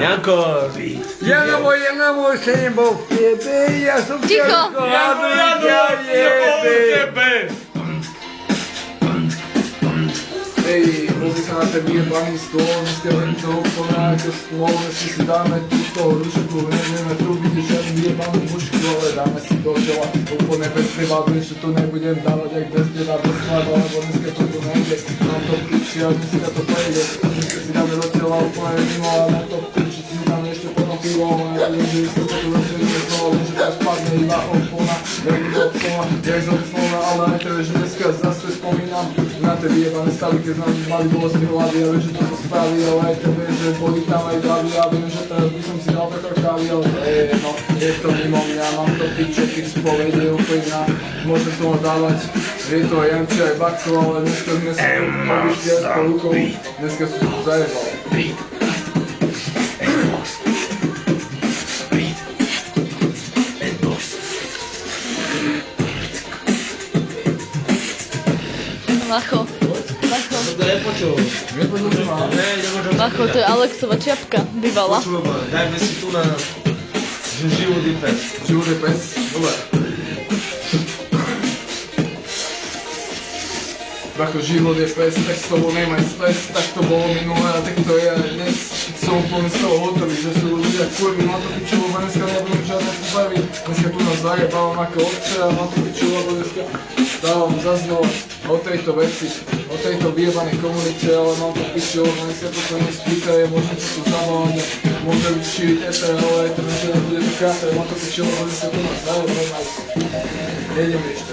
Janko! Ja môj syn bol v tebe, ja som Ticho! Ej, pozri sa na ten vyjebaný stôl, dneska len to úplne ako stôl, dneska si dáme tu z toho rušku, nevieme tu byť žiadny vyjebanú mušku, ale dáme si do čela úplne bez teba, že to nebudem dávať jak bez teba, bez chleba, lebo dneska to tu nejde, mám to piči a dneska to pojde, dneska si dáme do tela úplne mimo a na to piči si dáme ešte potom pivo, a ja viem, že dneska to tu rozhodne znovu, viem, že tak spadne iba opona, jak z opona, ale aj to je, že dneska zase spomínam na tie vyjebané stavy, keď sme mali bolesti hlavy, ja viem, že toto spraví, ale aj to viem, že boli tam aj davy, ja viem, že teraz by som si dal takto kávy, ale no, je to mimo mňa, mám to piče, keď si povedie úplne na, môžem toho dávať, je to aj Janči, aj Baxo, ale dneska sme si to povyšli aj s Polukou, dneska sú to zajebal. Macho. To nepočul. Macho, to je Alexova čiapka, bývala. Počul ma, dajme si tu na... že život je pes. Život je pes? Dobre. Ako život je pes, tak s tobou nemaj stres, tak to bolo minulé a tak to je aj dnes. Som úplne z toho hotový, že sú ľudia kurví, má to piču, lebo dneska nebudem žiadne pobaviť. Dneska tu nás zajebávam ako otce a má to piču, lebo dneska dávam zaznova o tejto veci, o tejto vyjebanej komunite, ale mám to piču, lebo dneska toto nespíkaje, môžem sa tu zabávať a môžem šíriť ale aj to, že nebude to káte, má to piču, lebo dneska tu nás zajebávam. Jedeme ešte.